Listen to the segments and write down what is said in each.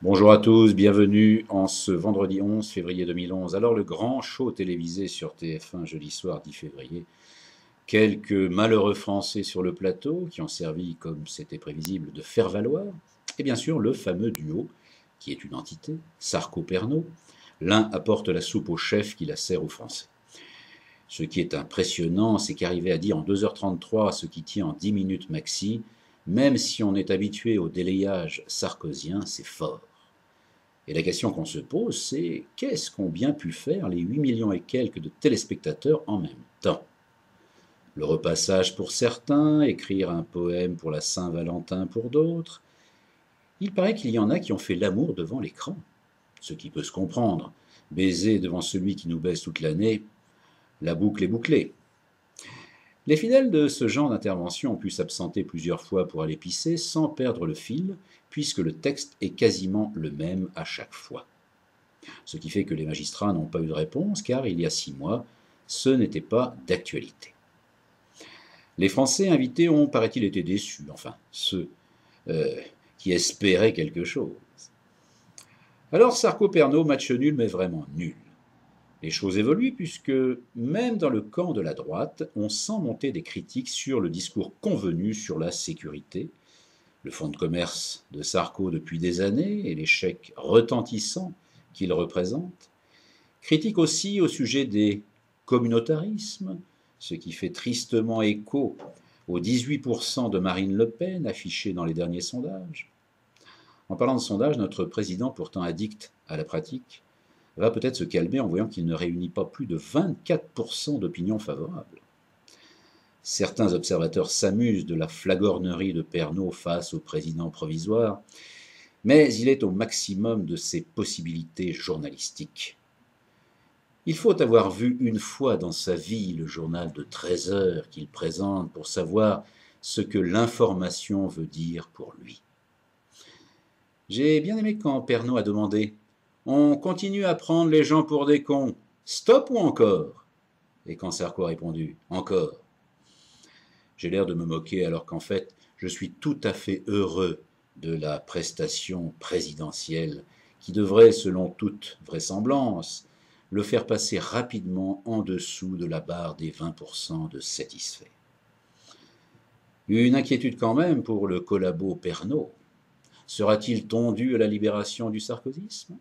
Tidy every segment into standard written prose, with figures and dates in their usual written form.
Bonjour à tous, bienvenue en ce vendredi 11 février 2011. Alors le grand show télévisé sur TF1 jeudi soir 10 février. Quelques malheureux Français sur le plateau qui ont servi, comme c'était prévisible, de faire valoir. Et bien sûr le fameux duo, qui est une entité, Sarko-Pernot. L'un apporte la soupe au chef qui la sert aux Français. Ce qui est impressionnant, c'est qu'arriver à dire en 2h33 ce qui tient en 10 minutes maxi, même si on est habitué au délayage sarkozien, c'est fort. Et la question qu'on se pose, c'est qu'est-ce qu'ont bien pu faire les 8 millions et quelques de téléspectateurs en même temps? Le repassage pour certains, écrire un poème pour la Saint-Valentin pour d'autres. Il paraît qu'il y en a qui ont fait l'amour devant l'écran, ce qui peut se comprendre. Baiser devant celui qui nous baise toute l'année, la boucle est bouclée. Les fidèles de ce genre d'intervention ont pu s'absenter plusieurs fois pour aller pisser sans perdre le fil, puisque le texte est quasiment le même à chaque fois. Ce qui fait que les magistrats n'ont pas eu de réponse, car il y a 6 mois, ce n'était pas d'actualité. Les Français invités ont, paraît-il, été déçus, enfin, ceux qui espéraient quelque chose. Alors Sarko-Pernot, match nul, mais vraiment nul. Les choses évoluent puisque, même dans le camp de la droite, on sent monter des critiques sur le discours convenu sur la sécurité, le fonds de commerce de Sarko depuis des années et l'échec retentissant qu'il représente. Critiques aussi au sujet des communautarismes, ce qui fait tristement écho aux 18% de Marine Le Pen affichés dans les derniers sondages. En parlant de sondages, notre président, pourtant addict à la pratique, va peut-être se calmer en voyant qu'il ne réunit pas plus de 24% d'opinions favorables. Certains observateurs s'amusent de la flagornerie de Pernot face au président provisoire, mais il est au maximum de ses possibilités journalistiques. Il faut avoir vu une fois dans sa vie le journal de 13 heures qu'il présente pour savoir ce que l'information veut dire pour lui. J'ai bien aimé quand Pernot a demandé « On continue à prendre les gens pour des cons, stop ou encore ?» Et quand Sarko a répondu « Encore ». J'ai l'air de me moquer alors qu'en fait, je suis tout à fait heureux de la prestation présidentielle qui devrait, selon toute vraisemblance, le faire passer rapidement en dessous de la barre des 20% de satisfaits. Une inquiétude quand même pour le collabo Pernot. Sera-t-il tondu à la libération du sarkozysme?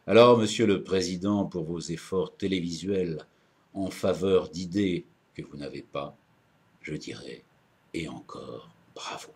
Alors, Monsieur le Président, pour vos efforts télévisuels en faveur d'idées que vous n'avez pas, je dirais, et encore, bravo.